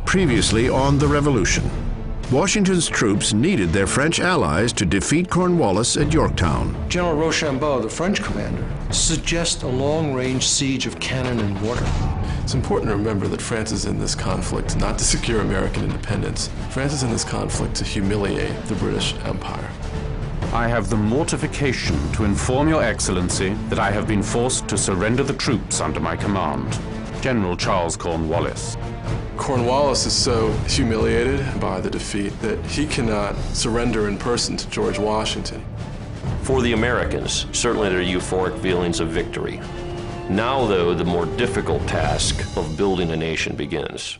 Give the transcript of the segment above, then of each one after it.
previously on The Revolution. Washington's troops needed their French allies to defeat Cornwallis at Yorktown. General Rochambeau, the French commander, suggests a long-range siege of cannon and mortar. It's important to remember that France is in this conflict not to secure American independence. France is in this conflict to humiliate the British Empire. I have the mortification to inform Your Excellency that I have been forced to surrender the troops under my command. General Charles Cornwallis. Cornwallis is so humiliated by the defeat that he cannot surrender in person to George Washington. For the Americans, certainly there are euphoric feelings of victory. Now, though, the more difficult task of building a nation begins.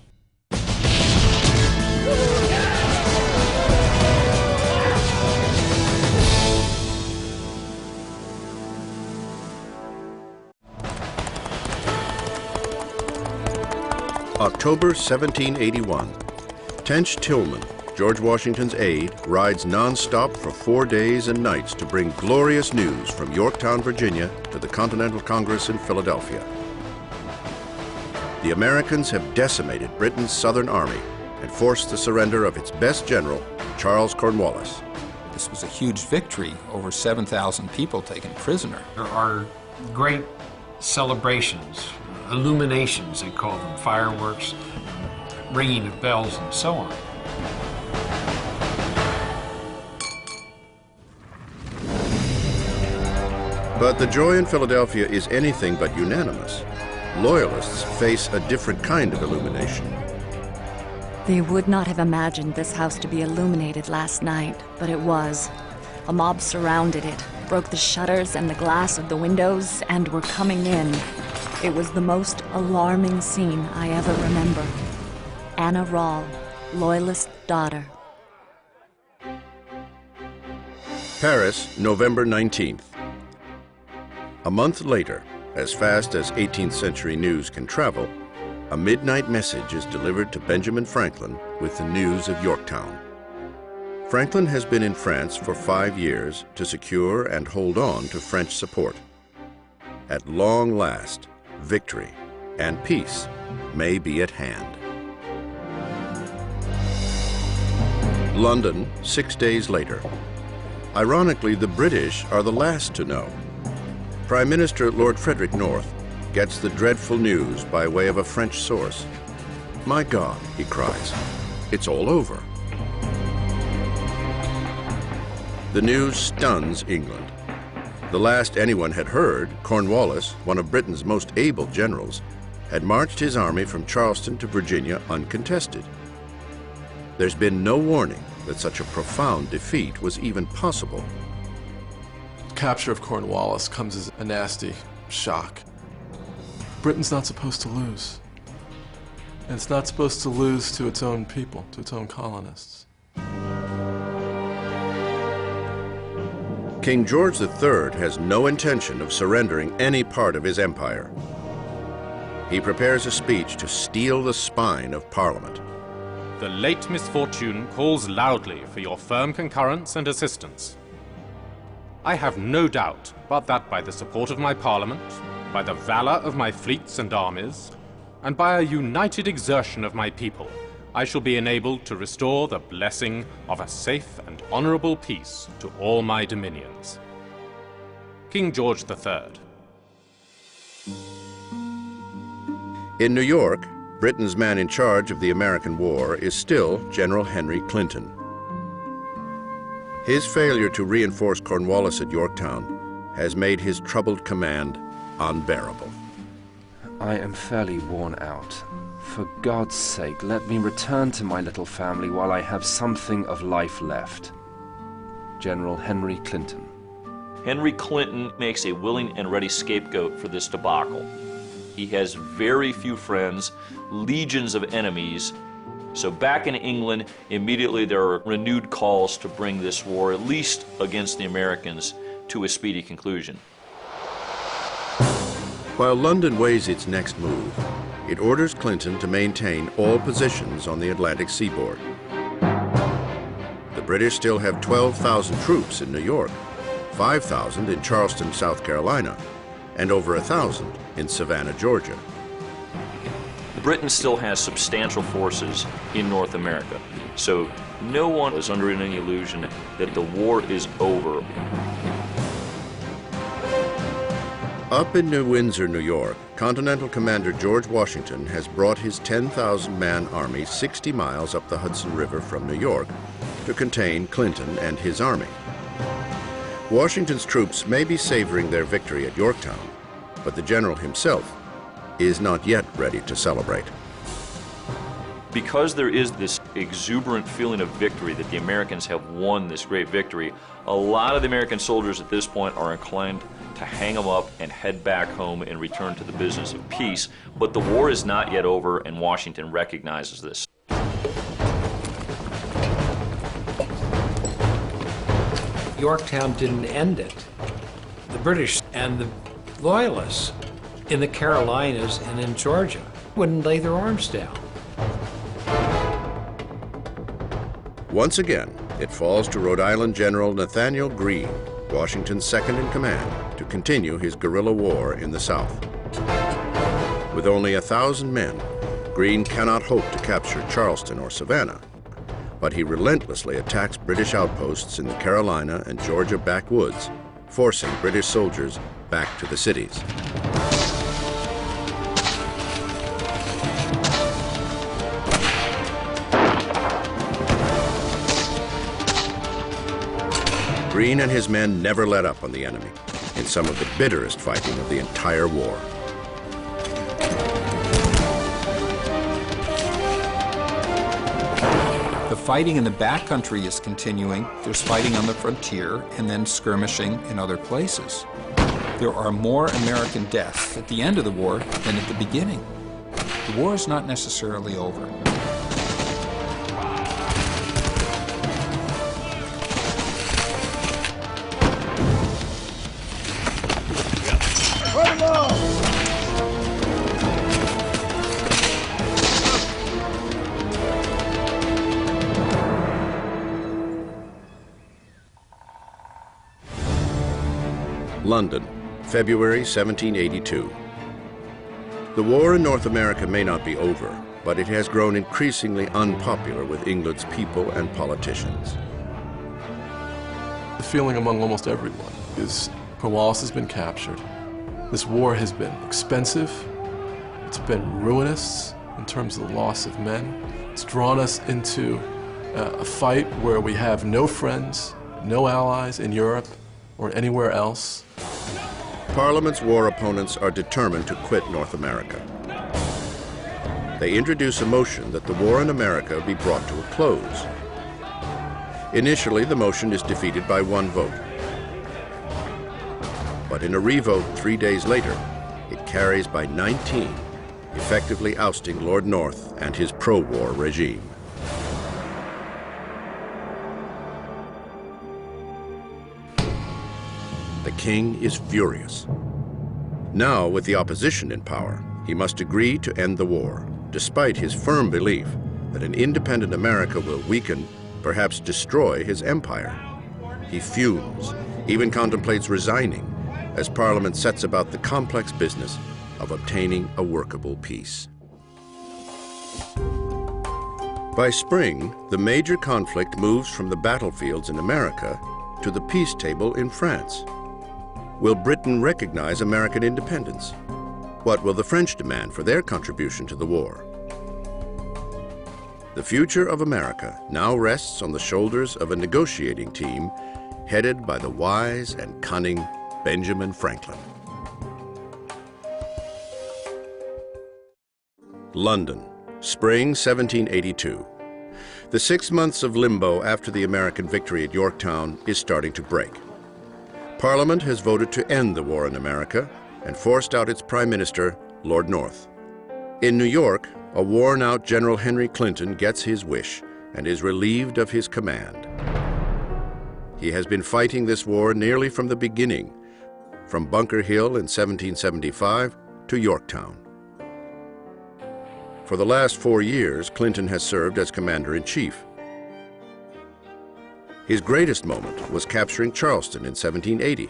October 1781. Tench Tillman, George Washington's aide, rides non-stop for 4 days and nights to bring glorious news from Yorktown, Virginia, to the Continental Congress in Philadelphia. The Americans have decimated Britain's Southern Army and forced the surrender of its best general, Charles Cornwallis. This was a huge victory, over 7,000 people taken prisoner. There are great celebrations, illuminations, they call them, fireworks, ringing of bells, and so on. But the joy in Philadelphia is anything but unanimous. Loyalists face a different kind of illumination. They would not have imagined this house to be illuminated last night, but it was. A mob surrounded it, broke the shutters and the glass of the windows, and were coming in. It was the most alarming scene I ever remember. Anna Rall, Loyalist daughter. Paris, November 19th. A month later, as fast as 18th century news can travel, a midnight message is delivered to Benjamin Franklin with the news of Yorktown. Franklin has been in France for 5 years to secure and hold on to French support. At long last, victory and peace may be at hand. London, 6 days later. Ironically, the British are the last to know. Prime Minister Lord Frederick North gets the dreadful news by way of a French source. "My God," he cries, "it's all over." The news stuns England. The last anyone had heard, Cornwallis, one of Britain's most able generals, had marched his army from Charleston to Virginia uncontested. There's been no warning that such a profound defeat was even possible. Capture of Cornwallis comes as a nasty shock. Britain's not supposed to lose. And it's not supposed to lose to its own people, to its own colonists. King George III has no intention of surrendering any part of his empire. He prepares a speech to steel the spine of Parliament. The late misfortune calls loudly for your firm concurrence and assistance. I have no doubt but that by the support of my Parliament, by the valor of my fleets and armies, and by a united exertion of my people, I shall be enabled to restore the blessing of a safe and honorable peace to all my dominions. King George III. In New York, Britain's man in charge of the American war is still General Henry Clinton. His failure to reinforce Cornwallis at Yorktown has made his troubled command unbearable. I am fairly worn out. For God's sake, let me return to my little family while I have something of life left. General Henry Clinton. Henry Clinton makes a willing and ready scapegoat for this debacle. He has very few friends, legions of enemies. So back in England, immediately there are renewed calls to bring this war, at least against the Americans, to a speedy conclusion. While London weighs its next move, it orders Clinton to maintain all positions on the Atlantic seaboard. The British still have 12,000 troops in New York, 5,000 in Charleston, South Carolina, and over 1,000 in Savannah, Georgia. Britain still has substantial forces in North America, so no one is under any illusion that the war is over. Up in New Windsor, New York, Continental Commander George Washington has brought his 10,000-man army 60 miles up the Hudson River from New York to contain Clinton and his army. Washington's troops may be savoring their victory at Yorktown, but the general himself is not yet ready to celebrate. Because there is this exuberant feeling of victory that the Americans have won this great victory, a lot of the American soldiers at this point are inclined to hang them up and head back home and return to the business of peace. But the war is not yet over, and Washington recognizes this. Yorktown didn't end it. The British and the Loyalists in the Carolinas and in Georgia wouldn't lay their arms down. Once again, it falls to Rhode Island General Nathaniel Greene, Washington's second-in-command, to continue his guerrilla war in the South. With only 1,000 men, Greene cannot hope to capture Charleston or Savannah, but he relentlessly attacks British outposts in the Carolina and Georgia backwoods, forcing British soldiers back to the cities. Greene and his men never let up on the enemy in some of the bitterest fighting of the entire war. The fighting in the backcountry is continuing. There's fighting on the frontier and then skirmishing in other places. There are more American deaths at the end of the war than at the beginning. The war is not necessarily over. London, February 1782. The war in North America may not be over, but it has grown increasingly unpopular with England's people and politicians. The feeling among almost everyone is Cornwallis has been captured. This war has been expensive. It's been ruinous in terms of the loss of men. It's drawn us into a fight where we have no friends, no allies in Europe or anywhere else. Parliament's war opponents are determined to quit North America. They introduce a motion that the war in America be brought to a close. Initially, the motion is defeated by 1 vote. But in a revote 3 days later, it carries by 19, effectively ousting Lord North and his pro-war regime. The king is furious. Now, with the opposition in power, he must agree to end the war, despite his firm belief that an independent America will weaken, perhaps destroy his empire. He fumes, even contemplates resigning, as Parliament sets about the complex business of obtaining a workable peace. By spring, the major conflict moves from the battlefields in America to the peace table in France. Will Britain recognize American independence? What will the French demand for their contribution to the war? The future of America now rests on the shoulders of a negotiating team headed by the wise and cunning Benjamin Franklin. London, spring 1782. The 6 months of limbo after the American victory at Yorktown is starting to break. Parliament has voted to end the war in America and forced out its Prime Minister, Lord North. In New York, a worn-out General Henry Clinton gets his wish and is relieved of his command. He has been fighting this war nearly from the beginning, from Bunker Hill in 1775 to Yorktown. For the last 4 years, Clinton has served as Commander-in-Chief. His greatest moment was capturing Charleston in 1780.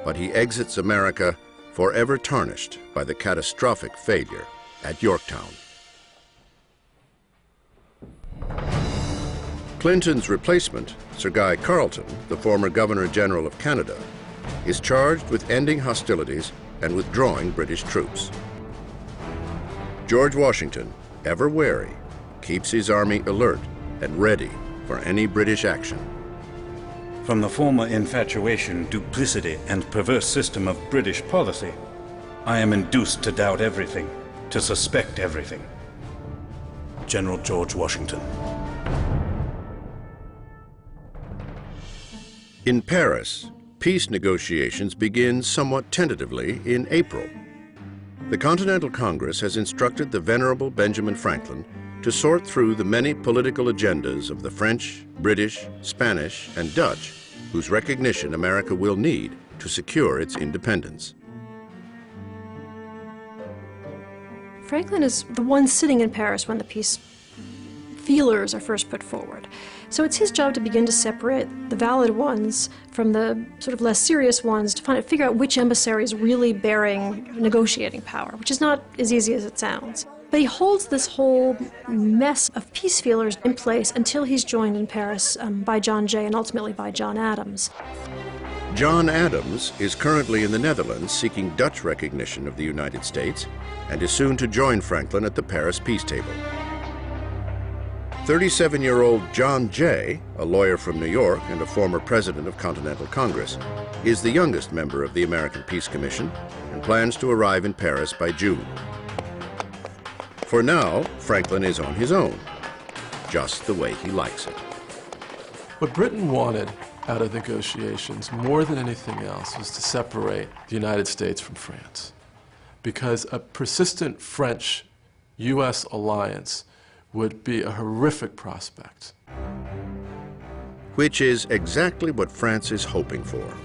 But he exits America forever tarnished by the catastrophic failure at Yorktown. Clinton's replacement, Sir Guy Carleton, the former Governor-General of Canada, is charged with ending hostilities and withdrawing British troops. George Washington, ever wary, keeps his army alert and ready for any British action. From the former infatuation, duplicity, and perverse system of British policy, I am induced to doubt everything, to suspect everything. General George Washington. In Paris, peace negotiations begin somewhat tentatively in April. The Continental Congress has instructed the venerable Benjamin Franklin to sort through the many political agendas of the French, British, Spanish, and Dutch, whose recognition America will need to secure its independence. Franklin is the one sitting in Paris when the peace feelers are first put forward. So it's his job to begin to separate the valid ones from the sort of less serious ones, to figure out which emissary is really bearing negotiating power, which is not as easy as it sounds. But he holds this whole mess of peace feelers in place until he's joined in Paris by John Jay and ultimately by John Adams. John Adams is currently in the Netherlands seeking Dutch recognition of the United States and is soon to join Franklin at the Paris peace table. 37-year-old John Jay, a lawyer from New York and a former president of Continental Congress, is the youngest member of the American Peace Commission and plans to arrive in Paris by June. For now, Franklin is on his own, just the way he likes it. What Britain wanted out of negotiations, more than anything else, was to separate the United States from France. Because a persistent French-U.S. alliance would be a horrific prospect. Which is exactly what France is hoping for.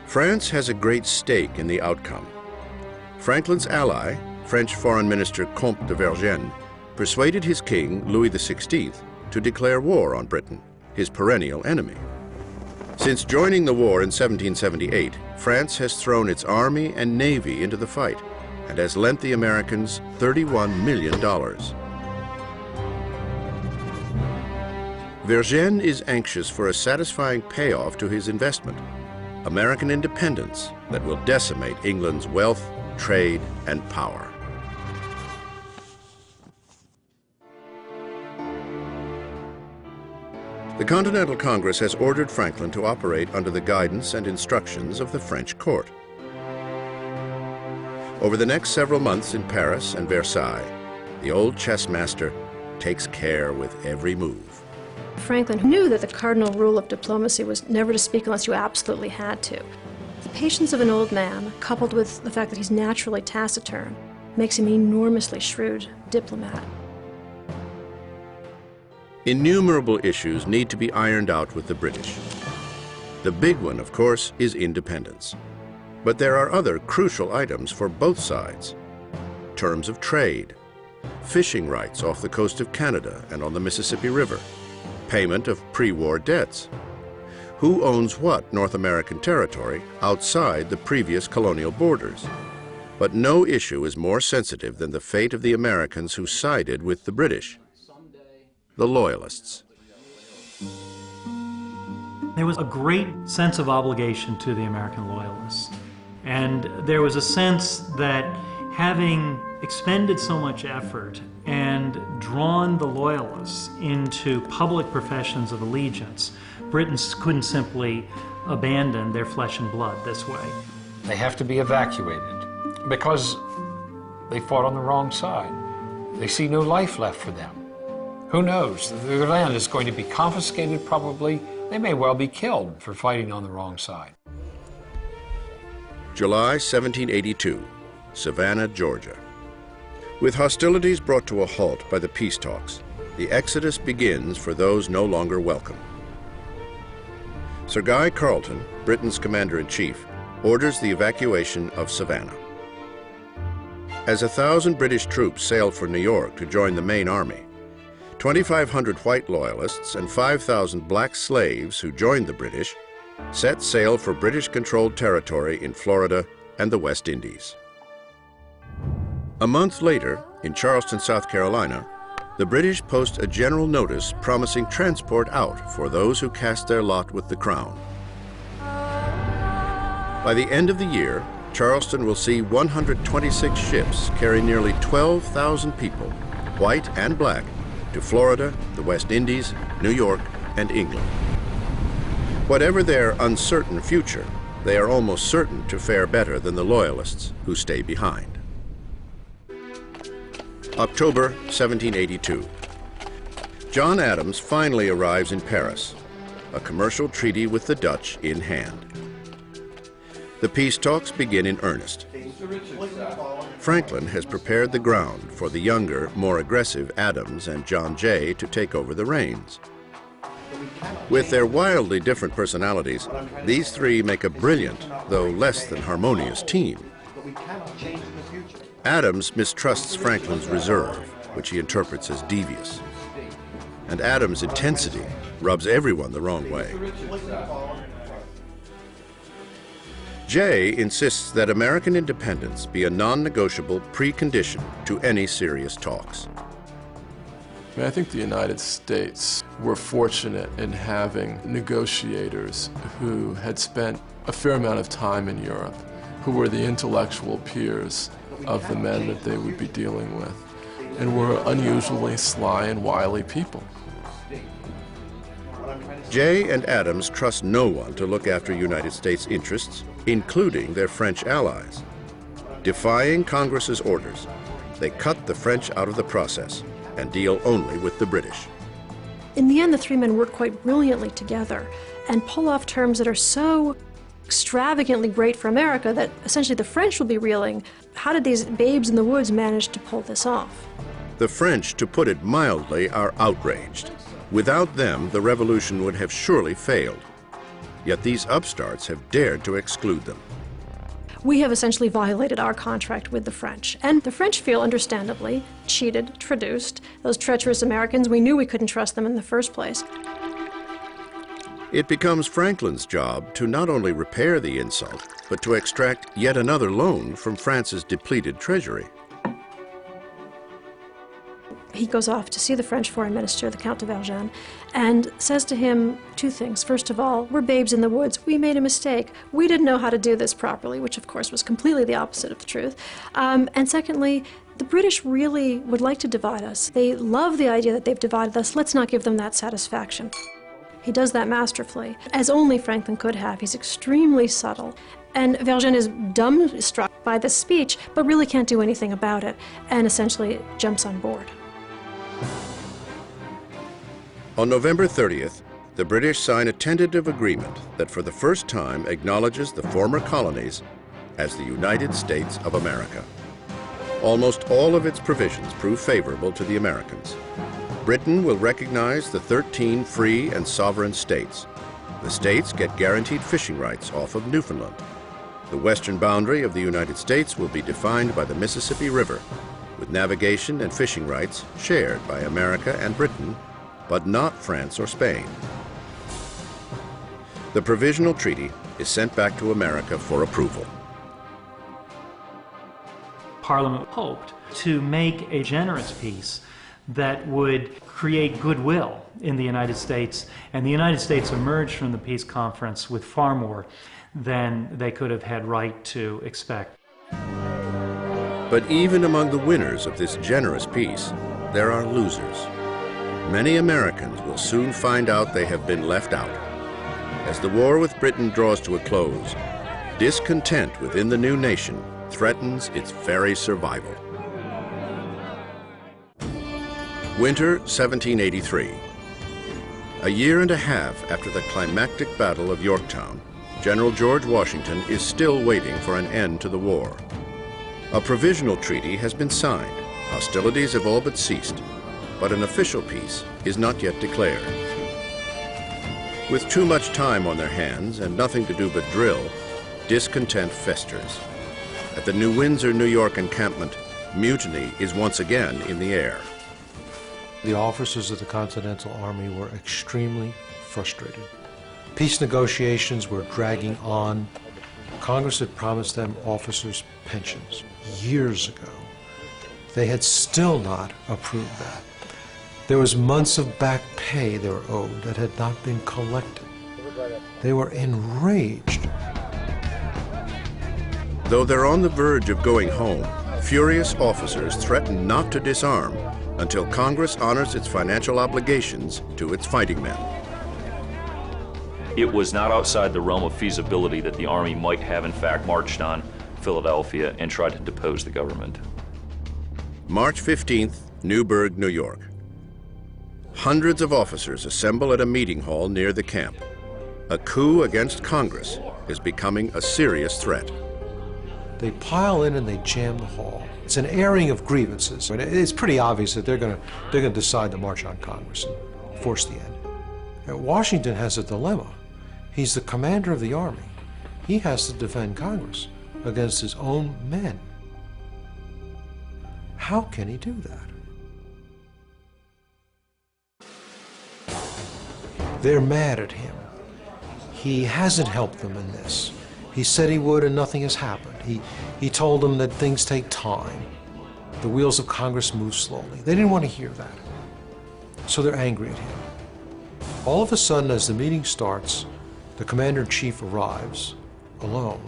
France has a great stake in the outcome. Franklin's ally, French Foreign Minister Comte de Vergennes, persuaded his king, Louis XVI, to declare war on Britain, his perennial enemy. Since joining the war in 1778, France has thrown its army and navy into the fight and has lent the Americans $31 million. Vergennes is anxious for a satisfying payoff to his investment, American independence that will decimate England's wealth, trade, and power. The Continental Congress has ordered Franklin to operate under the guidance and instructions of the French court. Over the next several months in Paris and Versailles, the old chess master takes care with every move. Franklin knew that the cardinal rule of diplomacy was never to speak unless you absolutely had to. The patience of an old man, coupled with the fact that he's naturally taciturn, makes him an enormously shrewd diplomat. Innumerable issues need to be ironed out with the British. The big one, of course, is independence. But there are other crucial items for both sides. Terms of trade, fishing rights off the coast of Canada and on the Mississippi River, payment of pre-war debts. Who owns what North American territory outside the previous colonial borders? But no issue is more sensitive than the fate of the Americans who sided with the British, the Loyalists. There was a great sense of obligation to the American Loyalists. And there was a sense that having expended so much effort and drawn the Loyalists into public professions of allegiance, Britain couldn't simply abandon their flesh and blood this way. They have to be evacuated because they fought on the wrong side. They see no life left for them. Who knows? Their land is going to be confiscated probably. They may well be killed for fighting on the wrong side. July 1782, Savannah, Georgia. With hostilities brought to a halt by the peace talks, the exodus begins for those no longer welcome. Sir Guy Carleton, Britain's commander-in-chief, orders the evacuation of Savannah. As 1,000 British troops sailed for New York to join the main army, 2,500 white loyalists and 5,000 black slaves who joined the British set sail for British-controlled territory in Florida and the West Indies. A month later, in Charleston, South Carolina, the British post a general notice promising transport out for those who cast their lot with the Crown. By the end of the year, Charleston will see 126 ships carry nearly 12,000 people, white and black, to Florida, the West Indies, New York, and England. Whatever their uncertain future, they are almost certain to fare better than the Loyalists who stay behind. October 1782. John Adams finally arrives in Paris, a commercial treaty with the Dutch in hand. The peace talks begin in earnest. Franklin has prepared the ground for the younger, more aggressive Adams and John Jay to take over the reins. With their wildly different personalities, these three make a brilliant, though less than harmonious team. Adams mistrusts Franklin's reserve, which he interprets as devious. And Adams' intensity rubs everyone the wrong way. Jay insists that American independence be a non-negotiable precondition to any serious talks. I think the United States were fortunate in having negotiators who had spent a fair amount of time in Europe, who were the intellectual peers of the men that they would be dealing with, and were unusually sly and wily people. Jay and Adams trust no one to look after United States interests, including their French allies. Defying Congress's orders, they cut the French out of the process and deal only with the British. In the end, the three men work quite brilliantly together and pull off terms that are so extravagantly great for America that essentially the French will be reeling. How did these babes in the woods manage to pull this off? The French, to put it mildly, are outraged. Without them, the revolution would have surely failed. Yet these upstarts have dared to exclude them. We have essentially violated our contract with the French. And the French feel, understandably, cheated, traduced. Those treacherous Americans, we knew we couldn't trust them in the first place. It becomes Franklin's job to not only repair the insult, but to extract yet another loan from France's depleted treasury. He goes off to see the French foreign minister, the Count de Vergennes, and says to him two things. First of all, we're babes in the woods. We made a mistake. We didn't know how to do this properly, which of course was completely the opposite of the truth. And secondly, the British really would like to divide us. They love the idea that they've divided us. Let's not give them that satisfaction. He does that masterfully, as only Franklin could have. He's extremely subtle. And Vergennes is dumbstruck by this speech, but really can't do anything about it, and essentially jumps on board. On November 30th, the British sign a tentative agreement that for the first time acknowledges the former colonies as the United States of America. Almost all of its provisions prove favorable to the Americans. Britain will recognize the 13 free and sovereign states. The states get guaranteed fishing rights off of Newfoundland. The western boundary of the United States will be defined by the Mississippi River, with navigation and fishing rights shared by America and Britain, but not France or Spain. The provisional treaty is sent back to America for approval. Parliament hoped to make a generous peace that would create goodwill in the United States, and the United States emerged from the peace conference with far more than they could have had right to expect. But even among the winners of this generous peace, there are losers. Many Americans will soon find out they have been left out. As the war with Britain draws to a close, discontent within the new nation threatens its very survival. Winter 1783. A year and a half after the climactic Battle of Yorktown, General George Washington is still waiting for an end to the war. A provisional treaty has been signed. Hostilities have all but ceased, but an official peace is not yet declared. With too much time on their hands and nothing to do but drill, discontent festers. At the New Windsor, New York encampment, mutiny is once again in the air. The officers of the Continental Army were extremely frustrated. Peace negotiations were dragging on. Congress had promised them officers' pensions years ago. They had still not approved that. There was months of back pay they were owed that had not been collected. They were enraged. Though they're on the verge of going home, furious officers threaten not to disarm until Congress honors its financial obligations to its fighting men. It was not outside the realm of feasibility that the Army might have in fact marched on Philadelphia and tried to depose the government. March 15th, Newburgh, New York. Hundreds of officers assemble at a meeting hall near the camp. A coup against Congress is becoming a serious threat. They pile in and they jam the hall. It's an airing of grievances. It's pretty obvious that they're going to decide to march on Congress and force the end. And Washington has a dilemma. He's the commander of the army. He has to defend Congress against his own men. How can he do that? They're mad at him. He hasn't helped them in this. He said he would and nothing has happened. He told them that things take time. The wheels of Congress move slowly. They didn't want to hear that. So they're angry at him. All of a sudden, as the meeting starts, the commander-in-chief arrives, alone.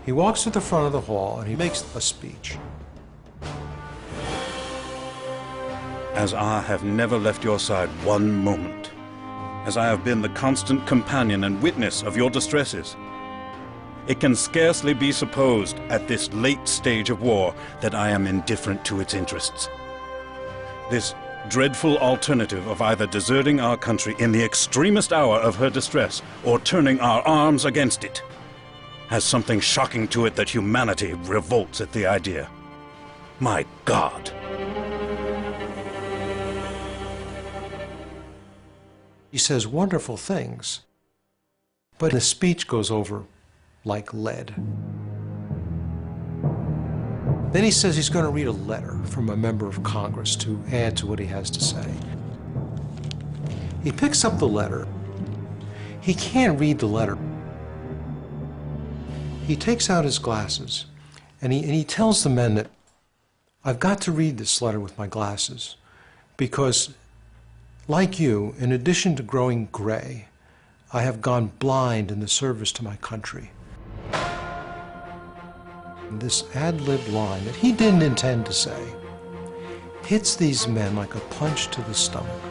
He walks to the front of the hall and he makes a speech. As I have never left your side one moment, as I have been the constant companion and witness of your distresses, it can scarcely be supposed at this late stage of war that I am indifferent to its interests. This dreadful alternative of either deserting our country in the extremest hour of her distress or turning our arms against it has something shocking to it that humanity revolts at the idea. My God! He says wonderful things, but the speech goes over like lead. Then he says he's going to read a letter from a member of Congress to add to what he has to say. He picks up the letter. He can't read the letter. He takes out his glasses and he tells the men that I've got to read this letter with my glasses because, like you, in addition to growing gray, I have gone blind in the service to my country. And this ad-libbed line that he didn't intend to say hits these men like a punch to the stomach.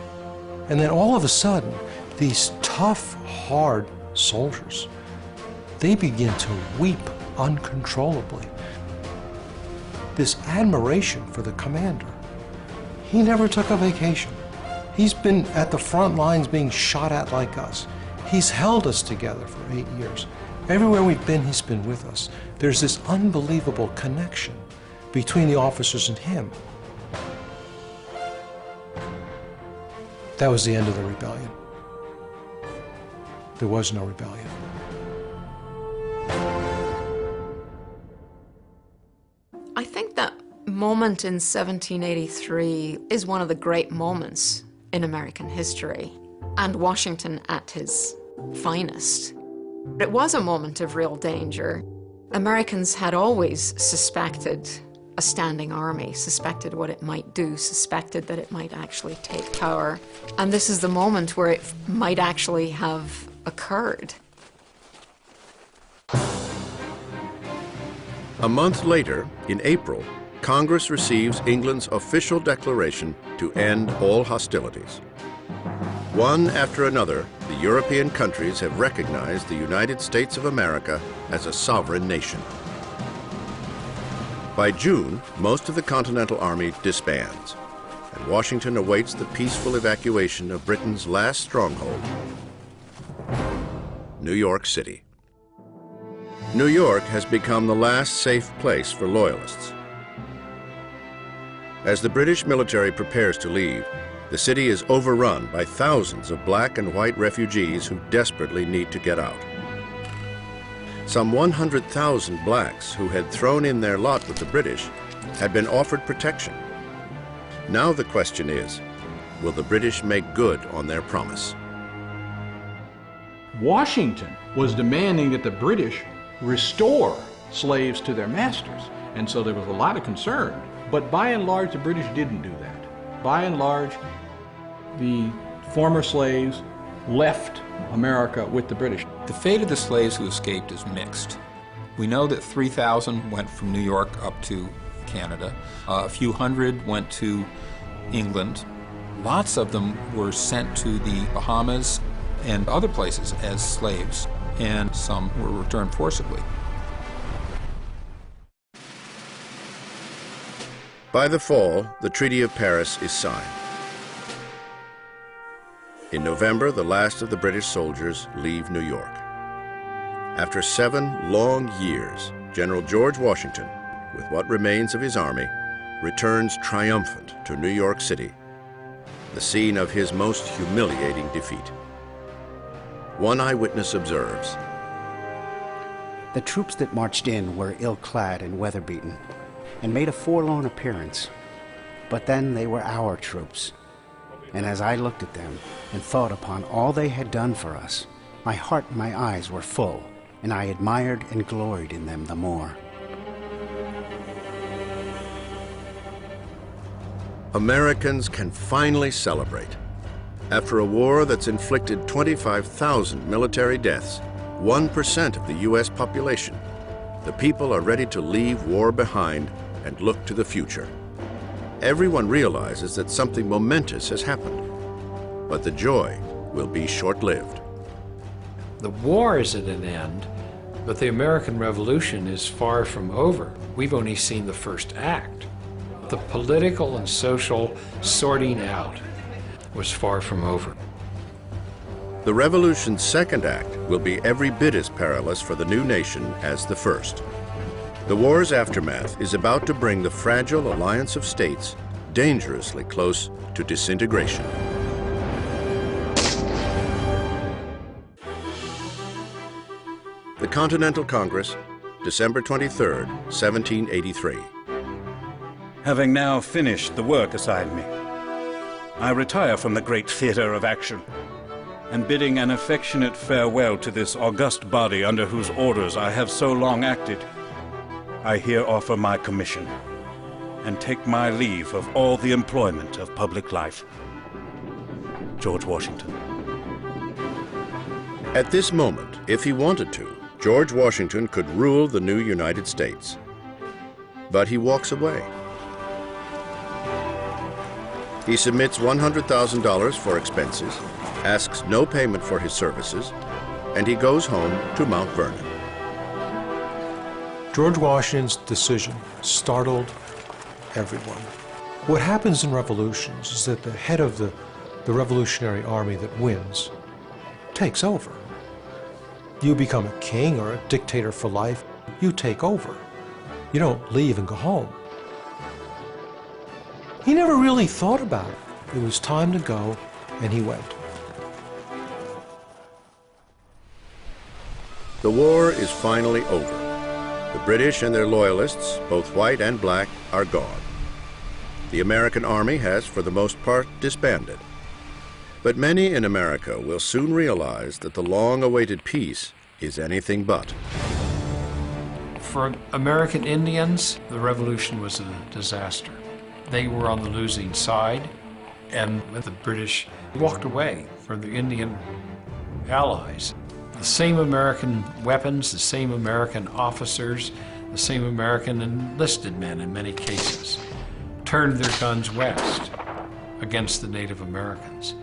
And then all of a sudden, these tough, hard soldiers, they begin to weep uncontrollably. This admiration for the commander. He never took a vacation. He's been at the front lines being shot at like us. He's held us together for 8 years. Everywhere we've been, he's been with us. There's this unbelievable connection between the officers and him. That was the end of the rebellion. There was no rebellion. I think that moment in 1783 is one of the great moments in American history, and Washington at his finest. It was a moment of real danger. Americans had always suspected a standing army, suspected what it might do, suspected that it might actually take power. And this is the moment where it might actually have occurred. A month later, in April, Congress receives England's official declaration to end all hostilities. One after another, the European countries have recognized the United States of America as a sovereign nation. By June, most of the Continental Army disbands, and Washington awaits the peaceful evacuation of Britain's last stronghold, New York City. New York has become the last safe place for Loyalists. As the British military prepares to leave, the city is overrun by thousands of black and white refugees who desperately need to get out. Some 100,000 blacks who had thrown in their lot with the British had been offered protection. Now the question is, will the British make good on their promise? Washington was demanding that the British restore slaves to their masters. And so there was a lot of concern. But by and large, the British didn't do that. By and large, the former slaves left America with the British. The fate of the slaves who escaped is mixed. We know that 3,000 went from New York up to Canada. A few hundred went to England. Lots of them were sent to the Bahamas and other places as slaves, and some were returned forcibly. By the fall, the Treaty of Paris is signed. In November, the last of the British soldiers leave New York. After 7 long years, General George Washington, with what remains of his army, returns triumphant to New York City, the scene of his most humiliating defeat. One eyewitness observes, "The troops that marched in were ill-clad and weather-beaten, and made a forlorn appearance. But then they were our troops. And as I looked at them and thought upon all they had done for us, my heart and my eyes were full, and I admired and gloried in them the more." Americans can finally celebrate. After a war that's inflicted 25,000 military deaths, 1% of the U.S. population, the people are ready to leave war behind and look to the future. Everyone realizes that something momentous has happened, but the joy will be short-lived. The war is at an end, but the American Revolution is far from over. We've only seen the first act. The political and social sorting out was far from over. The Revolution's second act will be every bit as perilous for the new nation as the first. The war's aftermath is about to bring the fragile alliance of states dangerously close to disintegration. The Continental Congress, December 23, 1783. Having now finished the work assigned me, I retire from the great theater of action, and bidding an affectionate farewell to this august body under whose orders I have so long acted, I here offer my commission, and take my leave of all the employment of public life. George Washington. At this moment, if he wanted to, George Washington could rule the new United States. But he walks away. He submits $100,000 for expenses, asks no payment for his services, and he goes home to Mount Vernon. George Washington's decision startled everyone. What happens in revolutions is that the head of the revolutionary army that wins takes over. You become a king or a dictator for life. You take over. You don't leave and go home. He never really thought about it. It was time to go, and he went. The war is finally over. The British and their loyalists, both white and black, are gone. The American army has, for the most part, disbanded. But many in America will soon realize that the long-awaited peace is anything but. For American Indians, the revolution was a disaster. They were on the losing side, and the British walked away from the Indian allies. The same American weapons, the same American officers, the same American enlisted men in many cases, turned their guns west against the Native Americans.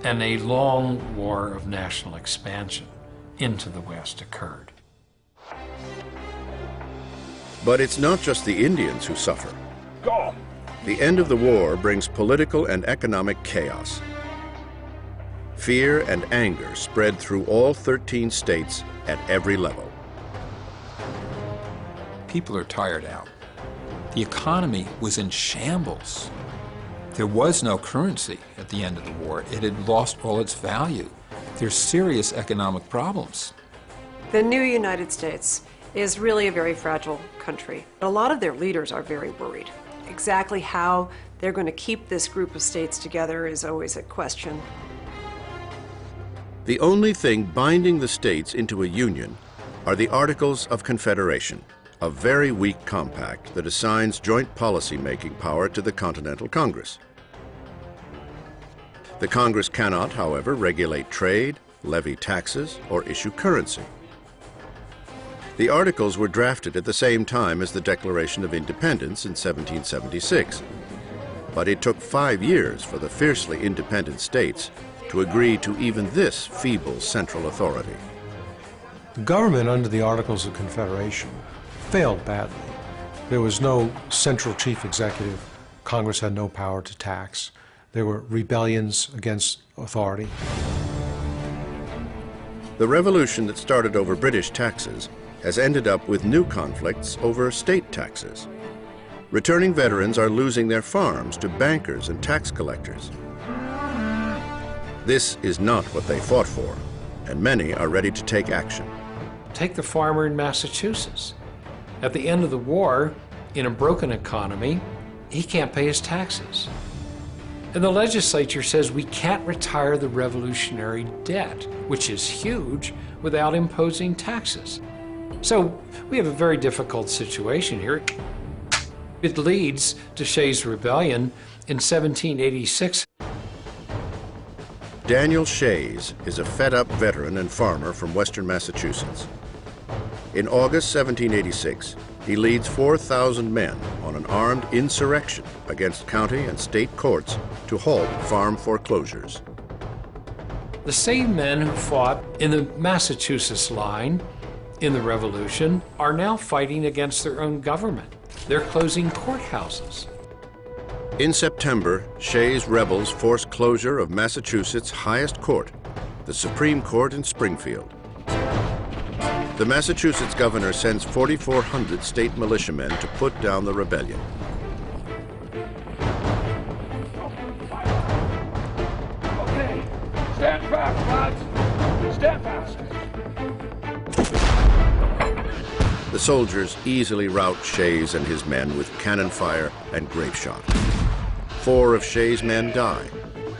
And a long war of national expansion into the West occurred. But it's not just the Indians who suffer. The end of the war brings political and economic chaos. Fear and anger spread through all 13 states at every level. People are tired out. The economy was in shambles. There was no currency at the end of the war. It had lost all its value. There's serious economic problems. The new United States is really a very fragile country. A lot of their leaders are very worried. Exactly how they're going to keep this group of states together is always a question. The only thing binding the states into a union are the Articles of Confederation, a very weak compact that assigns joint policy-making power to the Continental Congress. The Congress cannot, however, regulate trade, levy taxes, or issue currency. The Articles were drafted at the same time as the Declaration of Independence in 1776, but it took 5 years for the fiercely independent states to agree to even this feeble central authority. The government under the Articles of Confederation failed badly. There was no central chief executive. Congress had no power to tax. There were rebellions against authority. The revolution that started over British taxes has ended up with new conflicts over state taxes. Returning veterans are losing their farms to bankers and tax collectors. This is not what they fought for, and many are ready to take action. Take the farmer in Massachusetts. At the end of the war, in a broken economy, he can't pay his taxes. And the legislature says we can't retire the revolutionary debt, which is huge, without imposing taxes. So we have a very difficult situation here. It leads to Shays' Rebellion in 1786. Daniel Shays is a fed-up veteran and farmer from western Massachusetts. In August 1786, he leads 4,000 men on an armed insurrection against county and state courts to halt farm foreclosures. The same men who fought in the Massachusetts line in the Revolution are now fighting against their own government. They're closing courthouses. In September, Shays' rebels forced closure of Massachusetts' highest court, the Supreme Court in Springfield. The Massachusetts governor sends 4,400 state militiamen to put down the rebellion. Okay, stand back, lads. Stand fast. The soldiers easily rout Shays and his men with cannon fire and grape shot. 4 of Shays' men die,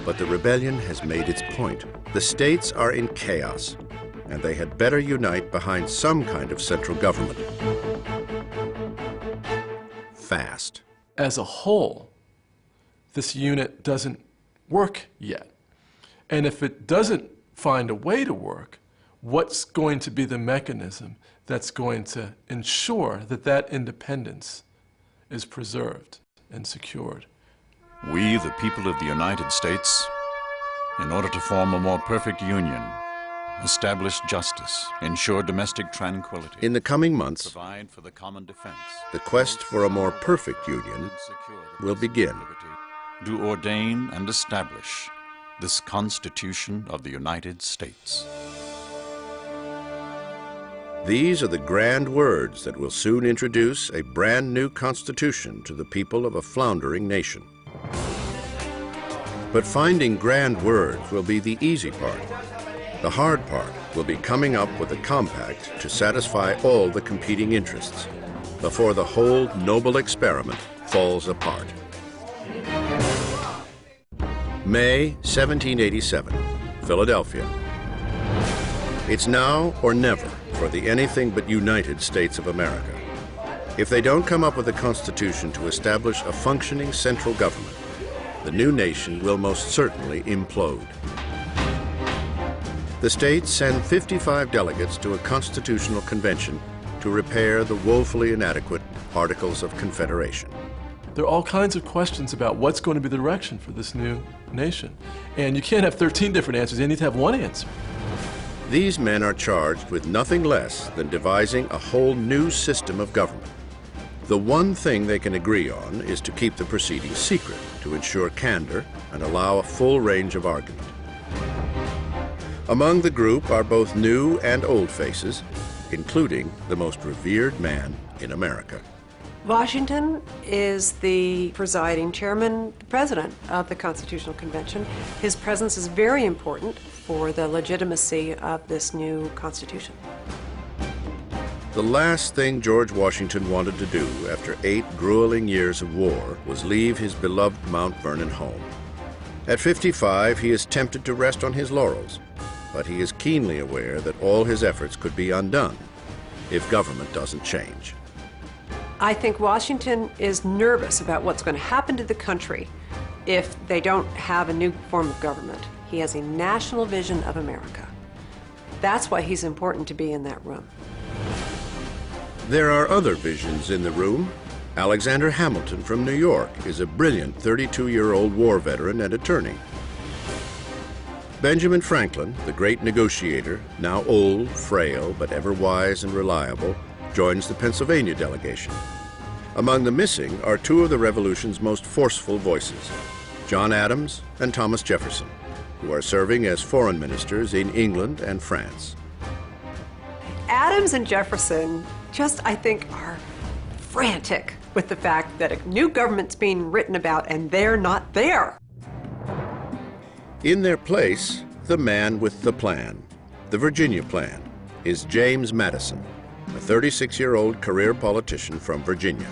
but the rebellion has made its point. The states are in chaos, and they had better unite behind some kind of central government. Fast. As a whole, this unit doesn't work yet. And if it doesn't find a way to work, what's going to be the mechanism that's going to ensure that that independence is preserved and secured? We, the people of the United States, in order to form a more perfect union, establish justice, ensure domestic tranquility. In the coming months, provide for the common defense. The quest for a more perfect union will begin. Do ordain and establish this Constitution of the United States. These are the grand words that will soon introduce a brand new Constitution to the people of a floundering nation. But finding grand words will be the easy part. The hard part will be coming up with a compact to satisfy all the competing interests before the whole noble experiment falls apart. May 1787, Philadelphia. It's now or never for the anything but United States of America. If they don't come up with a constitution to establish a functioning central government, the new nation will most certainly implode. The states send 55 delegates to a constitutional convention to repair the woefully inadequate Articles of Confederation. There are all kinds of questions about what's going to be the direction for this new nation. And you can't have 13 different answers, you need to have one answer. These men are charged with nothing less than devising a whole new system of government. The one thing they can agree on is to keep the proceedings secret to ensure candor and allow a full range of argument. Among the group are both new and old faces, including the most revered man in America. Washington is the presiding chairman, the president of the Constitutional Convention. His presence is very important for the legitimacy of this new Constitution. The last thing George Washington wanted to do after 8 grueling years of war was leave his beloved Mount Vernon home. At 55, he is tempted to rest on his laurels, but he is keenly aware that all his efforts could be undone if government doesn't change. I think Washington is nervous about what's going to happen to the country if they don't have a new form of government. He has a national vision of America. That's why he's important to be in that room. There are other visions in the room. Alexander Hamilton from New York is a brilliant 32-year-old war veteran and attorney. Benjamin Franklin, the great negotiator, now old, frail, but ever wise and reliable, joins the Pennsylvania delegation. Among the missing are two of the Revolution's most forceful voices, John Adams and Thomas Jefferson, who are serving as foreign ministers in England and France. Adams and Jefferson just, I think, are frantic with the fact that a new government's being written about and they're not there. In their place, the man with the plan, the Virginia Plan, is James Madison, a 36-year-old career politician from Virginia.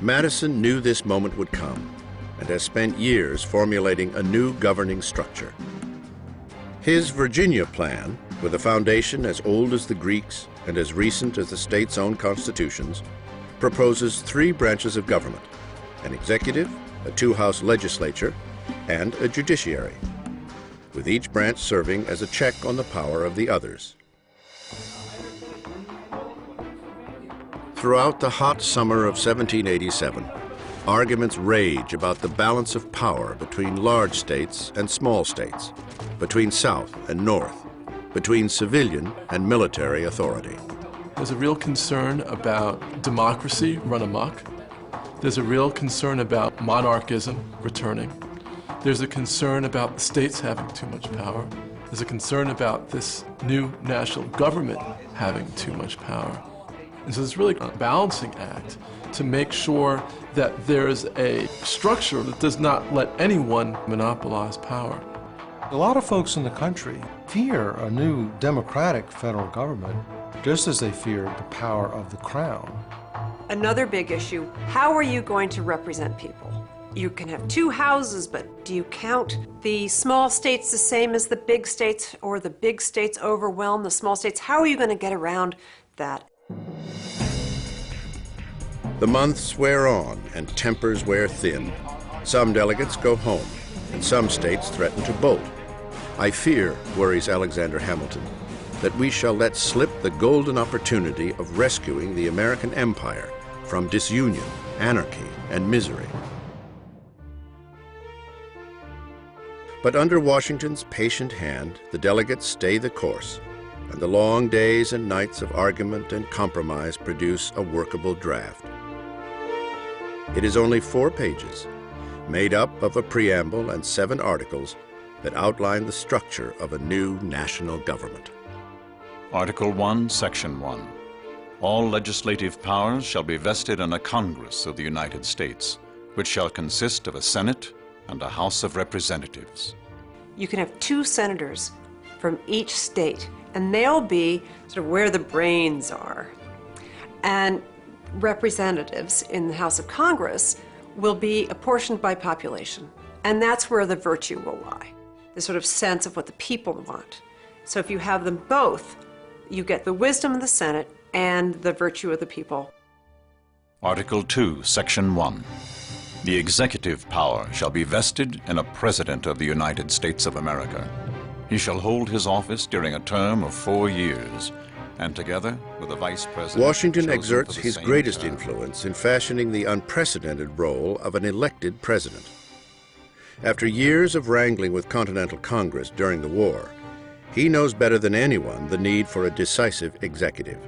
Madison knew this moment would come and has spent years formulating a new governing structure. His Virginia Plan, with a foundation as old as the Greeks and as recent as the state's own constitutions, proposes 3 branches of government: an executive, a 2-house legislature, and a judiciary, with each branch serving as a check on the power of the others. Throughout the hot summer of 1787, arguments rage about the balance of power between large states and small states, between South and North, between civilian and military authority. There's a real concern about democracy run amok. There's a real concern about monarchism returning. There's a concern about the states having too much power. There's a concern about this new national government having too much power. And so it's really a balancing act to make sure that there's a structure that does not let anyone monopolize power. A lot of folks in the country fear a new democratic federal government, just as they feared the power of the crown. Another big issue, how are you going to represent people? You can have 2 houses, but do you count the small states the same as the big states, or the big states overwhelm the small states? How are you going to get around that? The months wear on and tempers wear thin. Some delegates go home, and some states threaten to bolt. I fear, worries Alexander Hamilton, that we shall let slip the golden opportunity of rescuing the American empire from disunion, anarchy, and misery. But under Washington's patient hand, the delegates stay the course, and the long days and nights of argument and compromise produce a workable draft. It is only 4 pages, made up of a preamble and 7 articles that outline the structure of a new national government. Article 1, Section 1. All legislative powers shall be vested in a Congress of the United States, which shall consist of a Senate and a House of Representatives. You can have 2 senators from each state, and they'll be sort of where the brains are. And representatives in the House of Congress will be apportioned by population. And that's where the virtue will lie, the sort of sense of what the people want. So if you have them both, you get the wisdom of the Senate and the virtue of the people. Article 2, Section 1. The executive power shall be vested in a President of the United States of America. He shall hold his office during a term of 4 years, and together with a Vice President... Washington exerts his greatest influence in fashioning the unprecedented role of an elected president. After years of wrangling with Continental Congress during the war, he knows better than anyone the need for a decisive executive.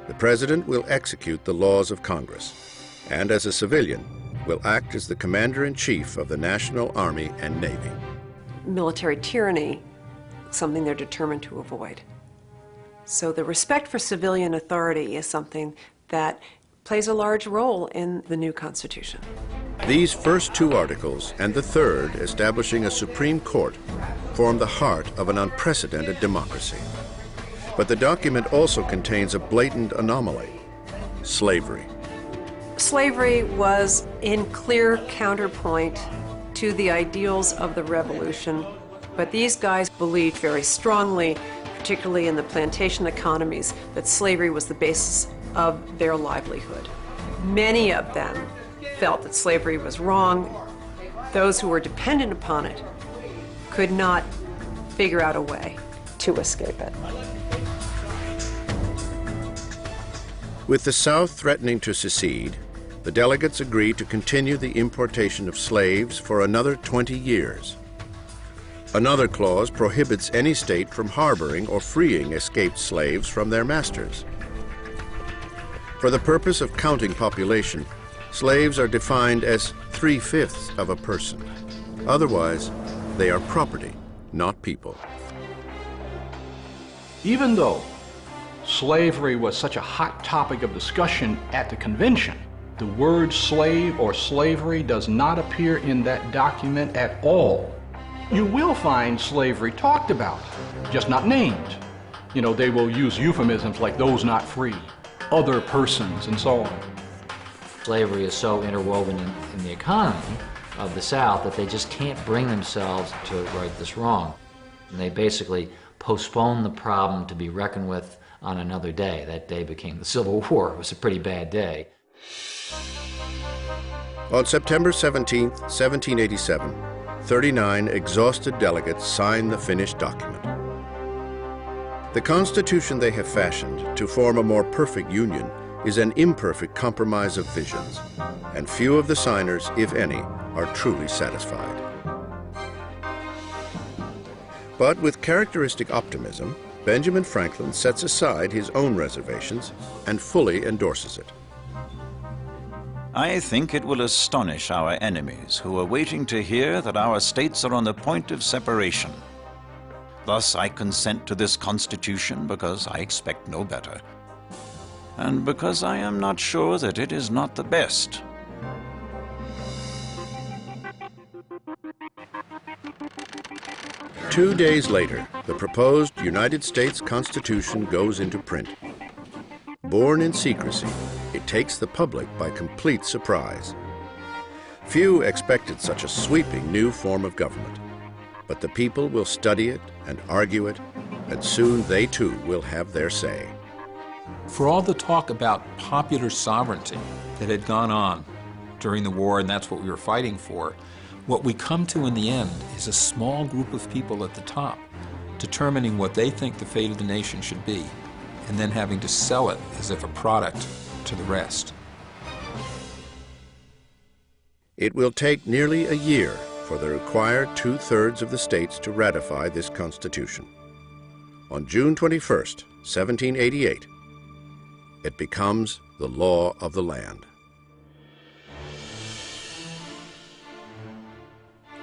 The president will execute the laws of Congress, and as a civilian, will act as the commander-in-chief of the National Army and Navy. Military tyranny, something they're determined to avoid. So the respect for civilian authority is something that plays a large role in the new Constitution. These first 2 articles, and the third, establishing a Supreme Court, form the heart of an unprecedented democracy. But the document also contains a blatant anomaly: slavery. Slavery was in clear counterpoint to the ideals of the Revolution, but But these guys believed very strongly, particularly in the plantation economies, that slavery was the basis of their livelihood. Many of them felt that slavery was wrong. Those who were dependent upon it could not figure out a way to escape it. With the South threatening to secede, the delegates agreed to continue the importation of slaves for another 20 years. Another clause prohibits any state from harboring or freeing escaped slaves from their masters. For the purpose of counting population, slaves are defined as 3/5 of a person. Otherwise, they are property, not people. Even though slavery was such a hot topic of discussion at the convention, the word slave or slavery does not appear in that document at all. You will find slavery talked about, just not named. You know, they will use euphemisms like those not free, other persons, and so on. Slavery is so interwoven in the economy of the South that they just can't bring themselves to right this wrong. And they basically postponed the problem to be reckoned with on another day. That day became the Civil War. It was a pretty bad day. On September 17, 1787, 39 exhausted delegates signed the finished document. The Constitution they have fashioned to form a more perfect union is an imperfect compromise of visions, and few of the signers, if any, are truly satisfied. But with characteristic optimism, Benjamin Franklin sets aside his own reservations and fully endorses it. I think it will astonish our enemies who are waiting to hear that our states are on the point of separation. Thus I consent to this Constitution because I expect no better, and because I am not sure that it is not the best. Two days later, the proposed United States Constitution goes into print. Born in secrecy, it takes the public by complete surprise. Few expected such a sweeping new form of government, but the people will study it and argue it, and soon they too will have their say. For all the talk about popular sovereignty that had gone on during the war, and that's what we were fighting for, what we come to in the end is a small group of people at the top determining what they think the fate of the nation should be, and then having to sell it as if a product to the rest. It will take nearly a year for the required 2/3 of the states to ratify this Constitution. On June 21st, 1788, it becomes the law of the land.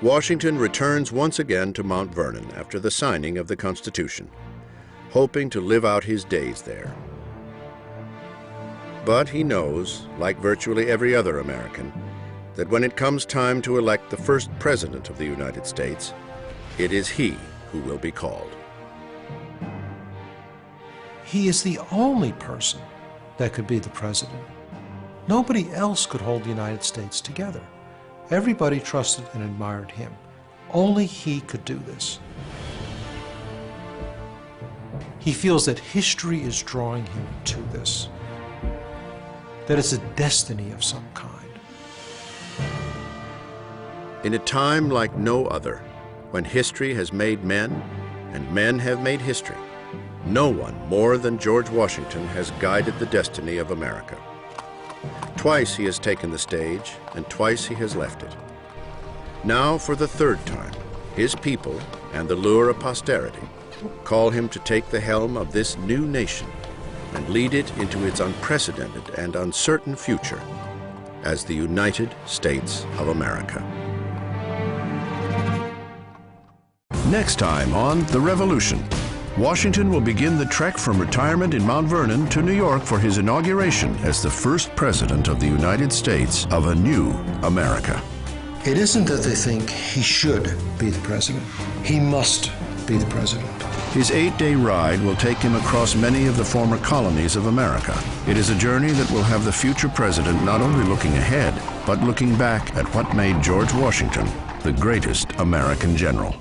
Washington returns once again to Mount Vernon after the signing of the Constitution, hoping to live out his days there. But he knows, like virtually every other American, that when it comes time to elect the first president of the United States, it is he who will be called. He is the only person that could be the president. Nobody else could hold the United States together. Everybody trusted and admired him. Only he could do this. He feels that history is drawing him to this, that it's a destiny of some kind. In a time like no other, when history has made men and men have made history, no one more than George Washington has guided the destiny of America. Twice he has taken the stage, and twice he has left it. Now, for the third time, his people and the lure of posterity call him to take the helm of this new nation and lead it into its unprecedented and uncertain future as the United States of America. Next time on The Revolution, Washington will begin the trek from retirement in Mount Vernon to New York for his inauguration as the first president of the United States of a new America. It isn't that they think he should be the president. He must be the president. His 8-day ride will take him across many of the former colonies of America. It is a journey that will have the future president not only looking ahead, but looking back at what made George Washington the greatest American general.